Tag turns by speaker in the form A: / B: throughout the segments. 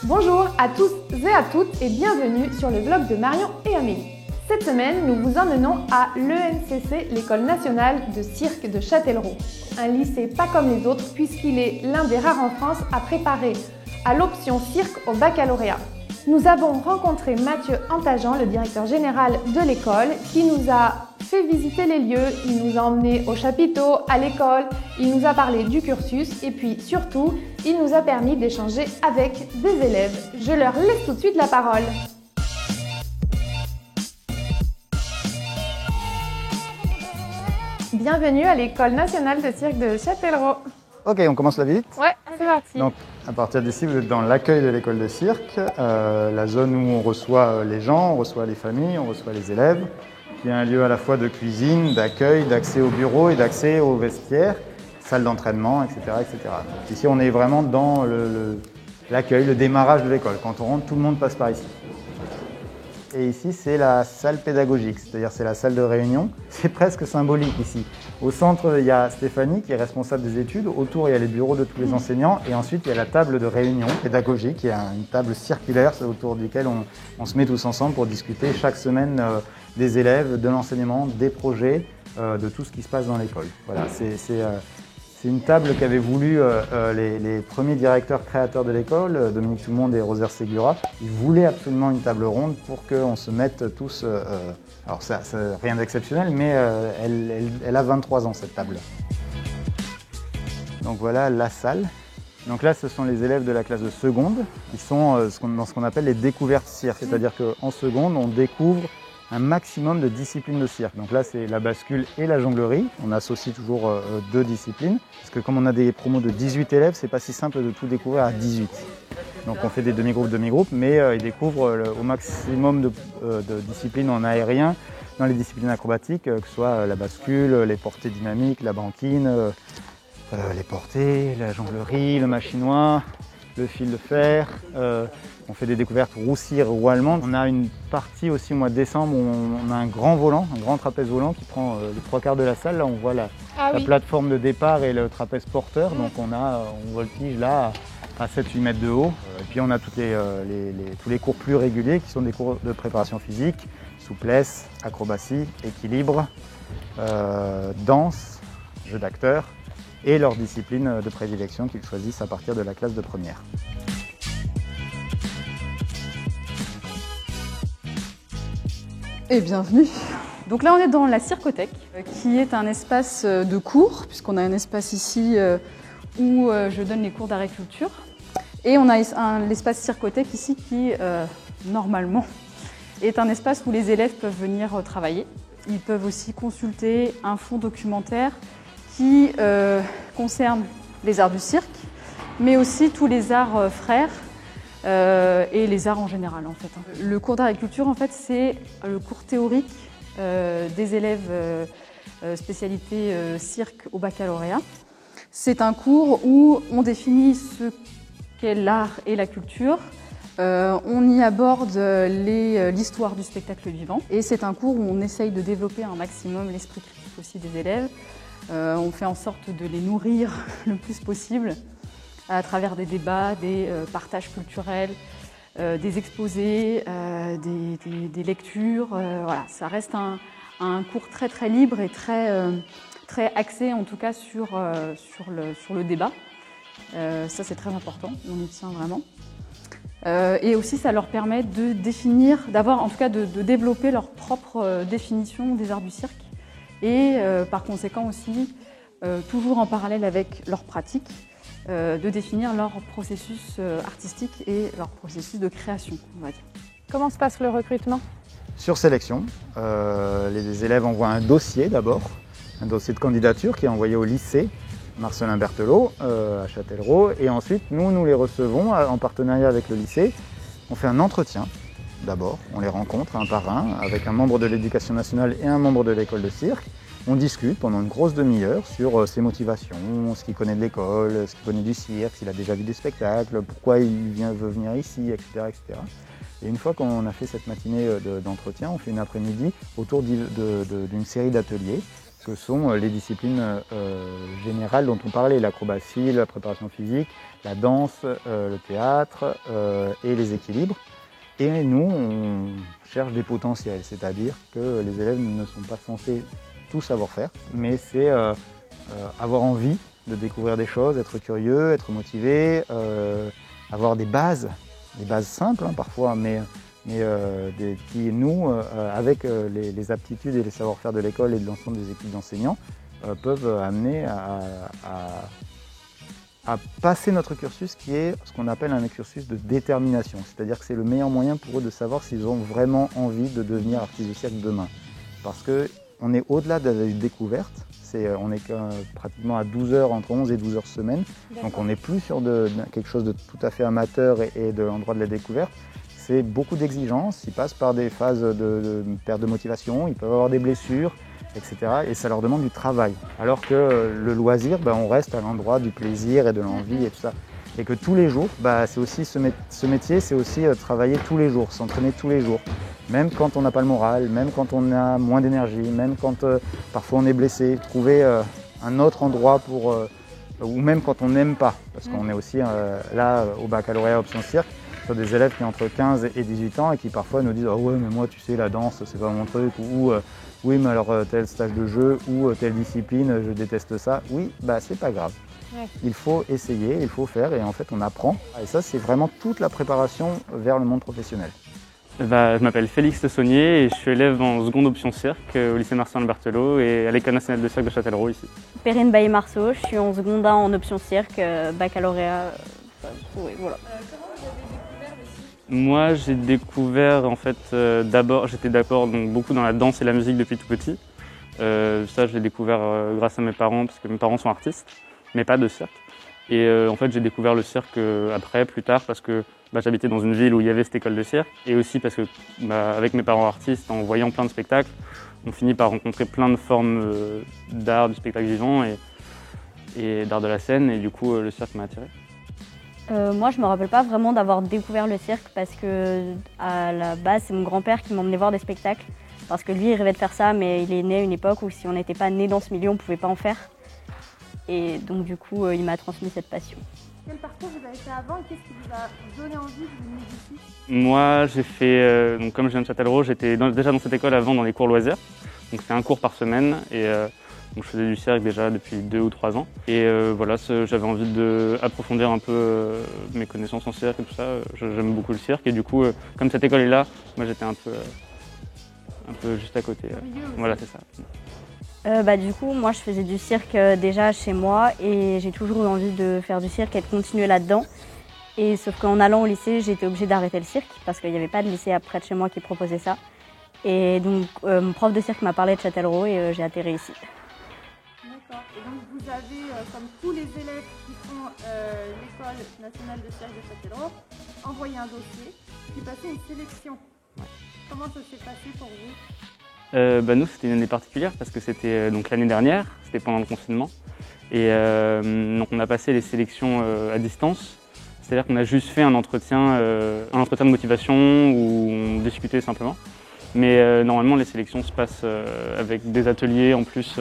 A: Bonjour à tous et à toutes et bienvenue sur le vlog de Marion et Amélie. Cette semaine, nous vous emmenons à l'ENCC, l'École nationale de cirque de Châtellerault. Un lycée pas comme les autres puisqu'il est l'un des rares en France à préparer à l'option cirque au baccalauréat. Nous avons rencontré Mathieu Antageant, le directeur général de l'école, qui nous a fait visiter les lieux, il nous a emmenés au chapiteau, à l'école, il nous a parlé du cursus et puis surtout, il nous a permis d'échanger avec des élèves. Je leur laisse tout de suite la parole. Bienvenue à l'École nationale de cirque de Châtellerault.
B: Ok, on commence la visite.
A: Ouais, c'est parti.
B: Donc, à partir d'ici, vous êtes dans l'accueil de l'école de cirque, la zone où on reçoit les gens, on reçoit les familles, on reçoit les élèves. Il y a un lieu à la fois de cuisine, d'accueil, d'accès au bureau et d'accès aux vestiaires, salle d'entraînement, etc., etc. Donc, ici, on est vraiment dans l'accueil, le démarrage de l'école. Quand on rentre, tout le monde passe par ici. Et ici, c'est la salle pédagogique, c'est-à-dire c'est la salle de réunion. C'est presque symbolique ici. Au centre, il y a Stéphanie qui est responsable des études. Autour, il y a les bureaux de tous les enseignants. Et ensuite, il y a la table de réunion pédagogique, qui est une table circulaire autour duquel on se met tous ensemble pour discuter chaque semaine des élèves, de l'enseignement, des projets, de tout ce qui se passe dans l'école. Voilà, c'est une table qu'avaient voulu les premiers directeurs créateurs de l'école, Dominique Tout-le-Monde et Rosaire Segura. Ils voulaient absolument une table ronde pour qu'on se mette tous... alors ça rien d'exceptionnel, mais elle a 23 ans cette table. Donc voilà la salle. Donc là, ce sont les élèves de la classe de seconde qui sont dans ce qu'on appelle les découvertes cirque. C'est-à-dire qu'en seconde, on découvre un maximum de disciplines de cirque. Donc là, c'est la bascule et la jonglerie. On associe toujours deux disciplines. Parce que comme on a des promos de 18 élèves, c'est pas si simple de tout découvrir à 18. Donc on fait des demi-groupes, mais ils découvrent au maximum de disciplines en aérien, dans les disciplines acrobatiques, que ce soit la bascule, les portées dynamiques, la banquine, les portées, la jonglerie, le machinois, le fil de fer. On fait des découvertes roue-cire, roue allemande. On a une partie aussi au mois de décembre où on a un grand volant, un grand trapèze volant qui prend les 3/4 de la salle. Là, on voit la plateforme de départ et le trapèze porteur. Donc on voltige là à 7-8 mètres de haut. Et puis on a tous les cours plus réguliers qui sont des cours de préparation physique, souplesse, acrobatie, équilibre, danse, jeu d'acteur et leur discipline de prédilection qu'ils choisissent à partir de la classe de première.
C: Et bienvenue. Donc là on est dans la circothèque qui est un espace de cours puisqu'on a un espace ici où je donne les cours d'agriculture et on a l'espace circothèque ici qui normalement est un espace où les élèves peuvent venir travailler. Ils peuvent aussi consulter un fonds documentaire qui concerne les arts du cirque mais aussi tous les arts frères et les arts en général en fait. Le cours d'agriculture en fait c'est le cours théorique des élèves spécialité cirque au baccalauréat. C'est un cours où on définit ce qu'est l'art et la culture, on y aborde l'histoire du spectacle vivant et c'est un cours où on essaye de développer un maximum l'esprit critique aussi des élèves. On fait en sorte de les nourrir le plus possible à travers des débats, des partages culturels, des exposés, des lectures. Voilà, ça reste un cours très très libre et très axé en tout cas sur le débat. Ça c'est très important, on y tient vraiment. Et aussi ça leur permet de définir, d'avoir en tout cas de développer leur propre définition des arts du cirque et par conséquent aussi, toujours en parallèle avec leur pratique, de définir leur processus artistique et leur processus de création, on va dire.
A: Comment se passe le recrutement ?
B: Sur sélection, les élèves envoient un dossier d'abord, un dossier de candidature qui est envoyé au lycée Marcelin Berthelot à Châtellerault et ensuite nous les recevons en partenariat avec le lycée. On fait un entretien d'abord, on les rencontre un par un avec un membre de l'éducation nationale et un membre de l'école de cirque. On discute pendant une grosse demi-heure sur ses motivations, ce qu'il connaît de l'école, ce qu'il connaît du cirque, s'il a déjà vu des spectacles, pourquoi il veut venir ici, etc., etc. Et une fois qu'on a fait cette matinée d'entretien, on fait une après-midi autour d'une série d'ateliers Ce sont les disciplines générales dont on parlait, l'acrobatie, la préparation physique, la danse, le théâtre et les équilibres. Et nous, on cherche des potentiels, c'est-à-dire que les élèves ne sont pas censés tout savoir faire, mais c'est avoir envie de découvrir des choses, être curieux, être motivé, avoir des bases simples parfois, mais qui nous, avec les aptitudes et les savoir-faire de l'école et de l'ensemble des équipes d'enseignants, peuvent amener à passer notre cursus qui est ce qu'on appelle un cursus de détermination. C'est-à-dire que c'est le meilleur moyen pour eux de savoir s'ils ont vraiment envie de devenir artistes du cirque demain. Parce qu'on est au-delà de la découverte, on est pratiquement à 12 heures, entre 11 et 12 heures semaine. Donc on n'est plus sur quelque chose de tout à fait amateur et de l'endroit de la découverte. C'est beaucoup d'exigences, ils passent par des phases de perte de motivation, ils peuvent avoir des blessures, etc. Et ça leur demande du travail. Alors que le loisir, on reste à l'endroit du plaisir et de l'envie et tout ça. Et que tous les jours, c'est aussi ce métier, c'est aussi travailler tous les jours, s'entraîner tous les jours. Même quand on n'a pas le moral, même quand on a moins d'énergie, même quand parfois on est blessé, trouver un autre endroit ou même quand on n'aime pas. Parce qu'on est aussi là au baccalauréat option cirque, sur des élèves qui ont entre 15 et 18 ans et qui parfois nous disent « Oh ouais, mais moi tu sais la danse c'est pas mon truc » ou « Oui mais alors tel stage de jeu ou telle discipline, je déteste ça ». Oui, c'est pas grave. Ouais. Il faut essayer, il faut faire et en fait on apprend. Et ça c'est vraiment toute la préparation vers le monde professionnel.
D: Je m'appelle Félix Saunier et je suis élève en seconde option cirque au lycée Marcin-Berthelot et à l'École nationale de cirque de Châtellerault ici.
E: Perrine Bailly-Marceau, je suis en seconde 1 en option cirque, baccalauréat. Oui, voilà.
A: Comment vous avez découvert le cirque ?
D: Moi j'ai découvert en fait j'étais d'abord beaucoup dans la danse et la musique depuis tout petit. Ça je l'ai découvert grâce à mes parents parce que mes parents sont artistes, mais pas de cirque. Et en fait j'ai découvert le cirque plus tard parce que j'habitais dans une ville où il y avait cette école de cirque et aussi parce que avec mes parents artistes, en voyant plein de spectacles, on finit par rencontrer plein de formes d'art, du spectacle vivant et d'art de la scène et du coup le cirque m'a attiré.
E: Moi je me rappelle pas vraiment d'avoir découvert le cirque parce que à la base c'est mon grand-père qui m'emmenait voir des spectacles parce que lui il rêvait de faire ça mais il est né à une époque où si on n'était pas né dans ce milieu on pouvait pas en faire et donc du coup il m'a transmis cette passion.
A: Quel parcours vous avez fait avant et qu'est-ce qui vous a donné envie de venir ici ?
D: Moi, j'ai fait, comme je viens de Châtellerault, j'étais déjà dans cette école avant dans les cours loisirs. Donc c'était un cours par semaine et donc je faisais du cirque déjà depuis 2 ou 3 ans. Et voilà, j'avais envie d'approfondir un peu mes connaissances en cirque et tout ça. J'aime beaucoup le cirque et du coup, comme cette école est là, moi j'étais un peu juste à côté. Voilà, c'est ça.
E: Du coup, moi je faisais du cirque déjà chez moi et j'ai toujours eu envie de faire du cirque et de continuer là-dedans. Et sauf qu'en allant au lycée, j'ai été obligée d'arrêter le cirque parce qu'il n'y avait pas de lycée près de chez moi qui proposait ça. Et donc mon prof de cirque m'a parlé de Châtellerault et j'ai atterri ici.
A: D'accord. Et donc vous avez, comme tous les élèves qui font l'École nationale de cirque de Châtellerault, envoyé un dossier qui passait une sélection. Ouais. Comment ça s'est passé pour vous ?
D: Nous, c'était une année particulière parce que c'était l'année dernière, c'était pendant le confinement. Et donc on a passé les sélections à distance. C'est-à-dire qu'on a juste fait un entretien de motivation où on discutait simplement. Mais normalement, les sélections se passent avec des ateliers en plus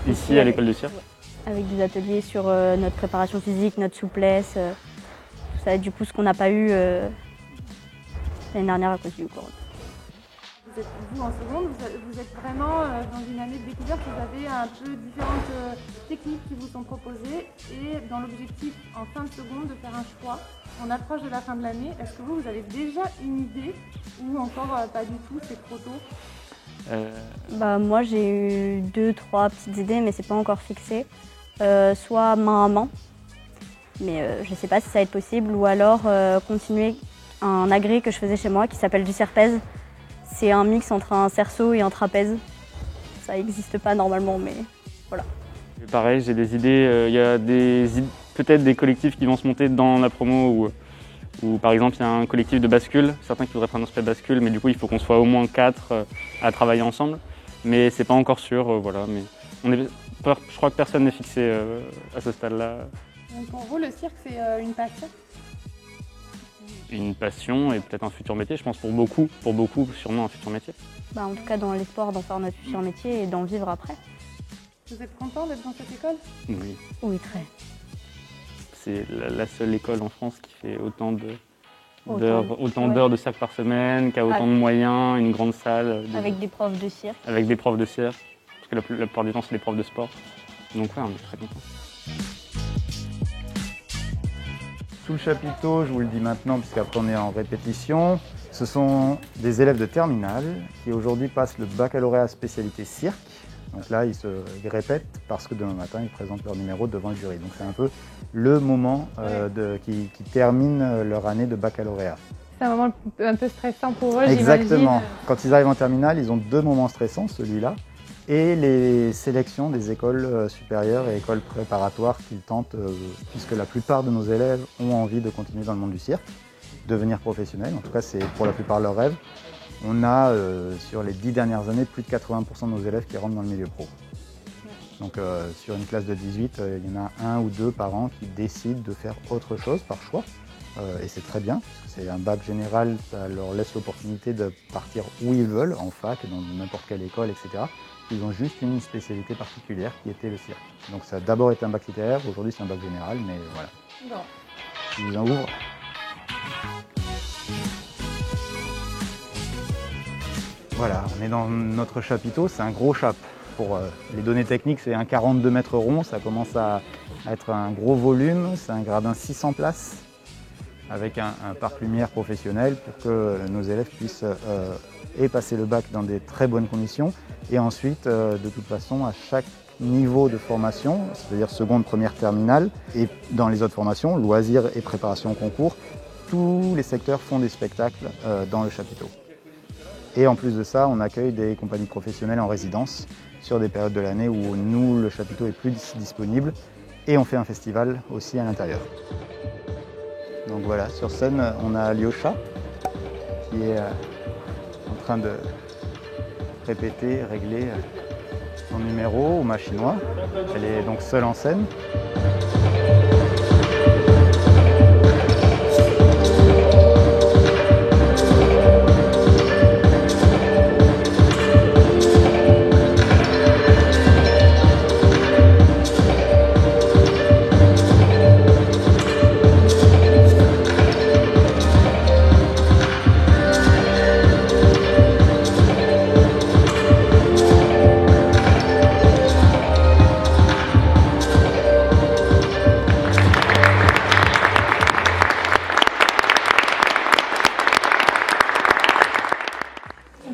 D: ici à l'école de cirque.
E: Avec des ateliers sur notre préparation physique, notre souplesse, tout ça. Du coup, ce qu'on n'a pas eu l'année dernière à cause du corona.
A: Vous en seconde, vous êtes vraiment dans une année de découverte, vous avez un peu différentes techniques qui vous sont proposées et dans l'objectif en fin de seconde de faire un choix. On approche de la fin de l'année, est-ce que vous avez déjà une idée ou encore pas du tout, c'est trop tôt ?
E: Moi j'ai eu 2-3 petites idées mais c'est pas encore fixé. Soit main à main, mais je ne sais pas si ça va être possible, ou alors continuer un agrès que je faisais chez moi qui s'appelle du serpèze. C'est un mix entre un cerceau et un trapèze. Ça n'existe pas normalement, mais voilà.
D: Pareil, j'ai des idées. Il y a peut-être des collectifs qui vont se monter dans la promo où par exemple, il y a un collectif de bascule. Certains qui voudraient faire un aspect bascule, mais du coup, il faut qu'on soit au moins 4 à travailler ensemble. Mais c'est pas encore sûr, voilà. Mais je crois que personne n'est fixé à ce stade-là.
A: Donc pour vous, le cirque, c'est une passion ?
D: Une passion et peut-être un futur métier, je pense pour beaucoup sûrement un futur métier.
E: En tout cas dans l'espoir d'en faire notre futur métier et d'en vivre après.
A: Vous êtes content d'être dans cette école?
D: Oui.
E: Oui, très.
D: C'est la seule école en France qui fait autant
E: Autant
D: d'heures de cirque par semaine, qui a autant de moyens, une grande salle.
E: Avec des profs de cirque.
D: Avec des profs de cirque, parce que la plupart du temps, c'est des profs de sport. Donc ouais, on est très contents.
B: Sous le chapiteau, je vous le dis maintenant, puisqu'après on est en répétition, ce sont des élèves de terminale qui aujourd'hui passent le baccalauréat spécialité cirque. Donc là, ils répètent parce que demain matin, ils présentent leur numéro devant le jury. Donc c'est un peu le moment qui termine leur année de baccalauréat.
A: C'est un moment un peu stressant pour eux,
B: Exactement.
A: j'imagine.
B: Quand ils arrivent en terminale, ils ont deux moments stressants, celui-là, et les sélections des écoles supérieures et écoles préparatoires qu'ils tentent, puisque la plupart de nos élèves ont envie de continuer dans le monde du cirque, devenir professionnels. En tout cas, c'est pour la plupart leur rêve. On a, sur les 10 dernières années, plus de 80% de nos élèves qui rentrent dans le milieu pro. Donc sur une classe de 18, il y en a un ou deux par an qui décident de faire autre chose par choix. Et c'est très bien, parce que c'est un bac général, ça leur laisse l'opportunité de partir où ils veulent, en fac, dans n'importe quelle école, etc. Ils ont juste une spécialité particulière qui était le cirque. Donc ça a d'abord été un bac littéraire, aujourd'hui c'est un bac général, mais voilà.
A: Bon.
B: Je vous en ouvre. Voilà, on est dans notre chapiteau, c'est un gros chap. Pour les données techniques, c'est un 42 mètres rond, ça commence à être un gros volume, c'est un gradin 600 places avec un parc lumière professionnel pour que nos élèves puissent passer le bac dans des très bonnes conditions et ensuite, de toute façon, à chaque niveau de formation, c'est-à-dire seconde, première, terminale, et dans les autres formations, loisirs et préparation au concours, tous les secteurs font des spectacles dans le chapiteau. Et en plus de ça, on accueille des compagnies professionnelles en résidence sur des périodes de l'année où nous, le chapiteau est plus disponible et on fait un festival aussi à l'intérieur. Donc voilà, sur scène, on a Lyosha qui est en train de répéter, régler son numéro au machinois. Elle est donc seule en scène.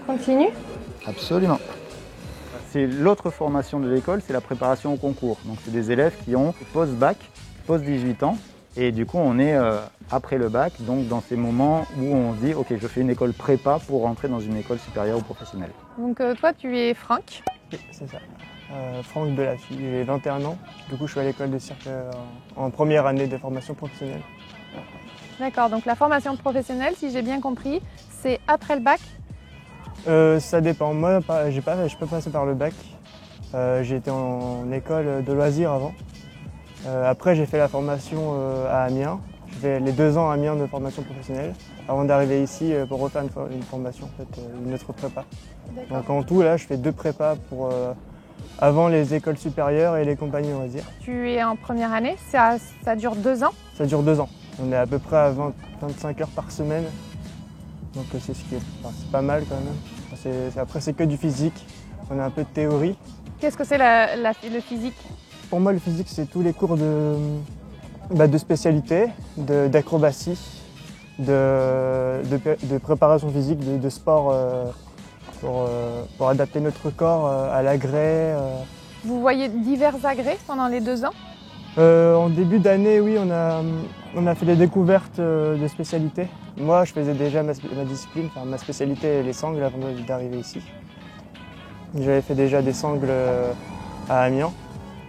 A: Continue.
B: Absolument. C'est l'autre formation de l'école, c'est la préparation au concours. Donc c'est des élèves qui ont post-bac, post-18 ans. Et du coup, on est après le bac, donc dans ces moments où on se dit « Ok, je fais une école prépa pour rentrer dans une école supérieure ou professionnelle ».
A: Donc toi, tu es Franck.
F: Oui, c'est ça. Franck Delafille, j'ai 21 ans. Du coup, je suis à l'école de cirque en première année de formation professionnelle.
A: D'accord, donc la formation professionnelle, si j'ai bien compris, c'est après le bac.
F: Ça dépend. Moi, je peux passer par le bac. J'ai été en école de loisirs avant. Après, j'ai fait la formation à Amiens. J'ai fait les 2 ans à Amiens de formation professionnelle avant d'arriver ici pour refaire une formation, en fait, une autre prépa. Donc en tout, là, je fais 2 prépas pour avant les écoles supérieures et les compagnies loisirs.
A: Tu es en première année, ça dure 2 ans.
F: Ça dure 2 ans. On est à peu près à 25 heures par semaine. Donc c'est c'est pas mal quand même. Après, c'est que du physique. On a un peu de théorie.
A: Qu'est-ce que c'est le physique?
F: Pour moi, le physique, c'est tous les cours de spécialité, d'acrobatie, de préparation physique, de sport pour adapter notre corps à l'agrès.
A: Vous voyez divers agrès pendant les 2 ans?
F: En début d'année, oui, on a fait des découvertes de spécialités. Moi, je faisais déjà ma discipline, enfin, ma spécialité, les sangles, avant d'arriver ici. J'avais fait déjà des sangles à Amiens.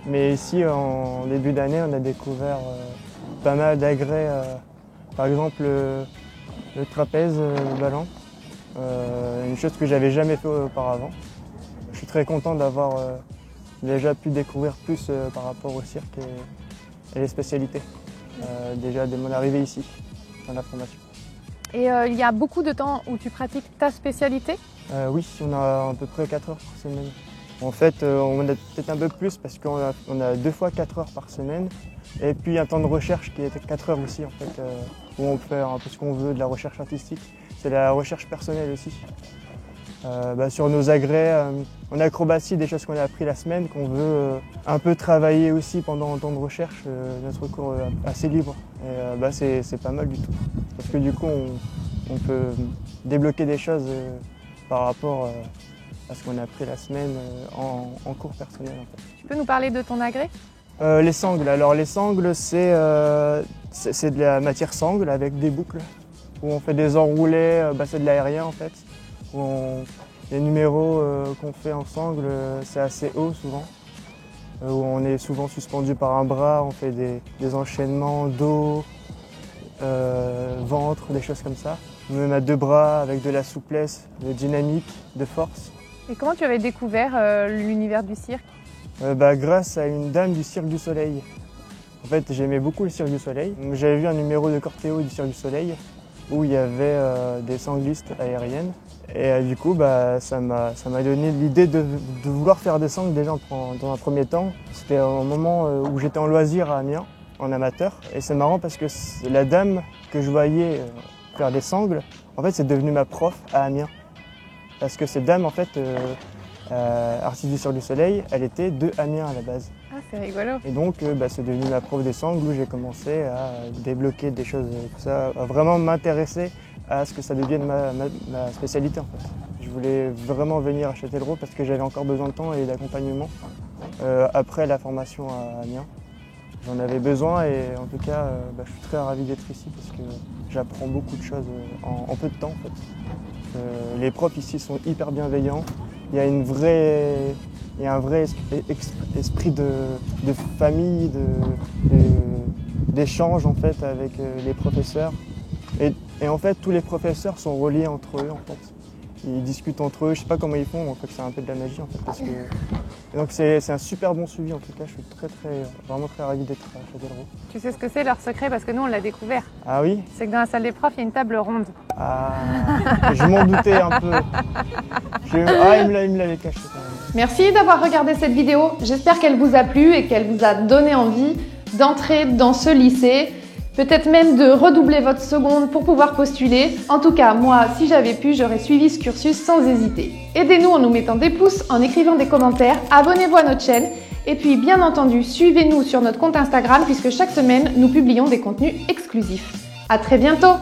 F: Mais ici, en début d'année, on a découvert pas mal d'agrès. Par exemple, le trapèze, le ballon. Une chose que j'avais jamais fait auparavant. Je suis très content d'avoir déjà pu découvrir plus par rapport au cirque et les spécialités. Déjà dès mon arrivée ici, dans la formation.
A: Et il y a beaucoup de temps où tu pratiques ta spécialité?
F: Oui, on a à peu près 4 heures par semaine. En fait, on a peut-être un peu plus parce qu'on a 2 fois 4 heures par semaine. Et puis un temps de recherche qui est 4 heures aussi, en fait, où on peut faire un peu ce qu'on veut, de la recherche artistique. C'est la recherche personnelle aussi. Sur nos agrès, en acrobatie, des choses qu'on a appris la semaine, qu'on veut un peu travailler aussi pendant le temps de recherche, notre cours assez libre. Et c'est pas mal du tout. Parce que du coup, on peut débloquer des choses par rapport à ce qu'on a appris la semaine en cours personnel. En fait.
A: Tu peux nous parler de ton agrès?
F: Les sangles. Alors les sangles, c'est de la matière sangle avec des boucles. Où on fait des enroulés, c'est de l'aérien en fait. Les numéros qu'on fait en sangle, c'est assez haut souvent. Où on est souvent suspendu par un bras, on fait des enchaînements dos, ventre, des choses comme ça. Même à 2 bras avec de la souplesse, de dynamique, de force.
A: Et comment tu avais découvert l'univers du cirque?
F: Grâce à une dame du Cirque du Soleil. En fait, j'aimais beaucoup le Cirque du Soleil. J'avais vu un numéro de Cortéo du Cirque du Soleil où il y avait des sanglistes aériennes. Et du coup, ça m'a donné l'idée de vouloir faire des sangles déjà dans un premier temps. C'était un moment où j'étais en loisir à Amiens, en amateur. Et c'est marrant parce que la dame que je voyais faire des sangles, en fait, c'est devenu ma prof à Amiens. Parce que cette dame, en fait, artiste du Cirque du Soleil, elle était de Amiens à la base.
A: Ah, c'est rigolo.
F: Et donc, c'est devenu ma prof des sangles où j'ai commencé à débloquer des choses comme ça, à vraiment m'intéresser à ce que ça devienne ma spécialité en fait. Je voulais vraiment venir à Châtellerault parce que j'avais encore besoin de temps et d'accompagnement après la formation à Amiens. J'en avais besoin et en tout cas, je suis très ravi d'être ici parce que j'apprends beaucoup de choses en peu de temps en fait. Les profs ici sont hyper bienveillants. Il y a un vrai esprit de famille, d'échange en fait avec les professeurs. Et en fait, tous les professeurs sont reliés entre eux en fait. Ils discutent entre eux, je sais pas comment ils font, mais en fait c'est un peu de la magie en fait. Parce que... Et donc c'est un super bon suivi en tout cas, je suis vraiment très ravi d'être à Châtellerault.
A: Tu sais ce que c'est leur secret parce que nous on l'a découvert.
F: Ah oui?
A: C'est que dans la salle des profs il y a une table ronde.
F: Ah, je m'en doutais un peu. Il me l'avait caché quand même.
A: Merci d'avoir regardé cette vidéo, j'espère qu'elle vous a plu et qu'elle vous a donné envie d'entrer dans ce lycée. Peut-être même de redoubler votre seconde pour pouvoir postuler. En tout cas, moi, si j'avais pu, j'aurais suivi ce cursus sans hésiter. Aidez-nous en nous mettant des pouces, en écrivant des commentaires, abonnez-vous à notre chaîne et puis, bien entendu, suivez-nous sur notre compte Instagram puisque chaque semaine, nous publions des contenus exclusifs. À très bientôt!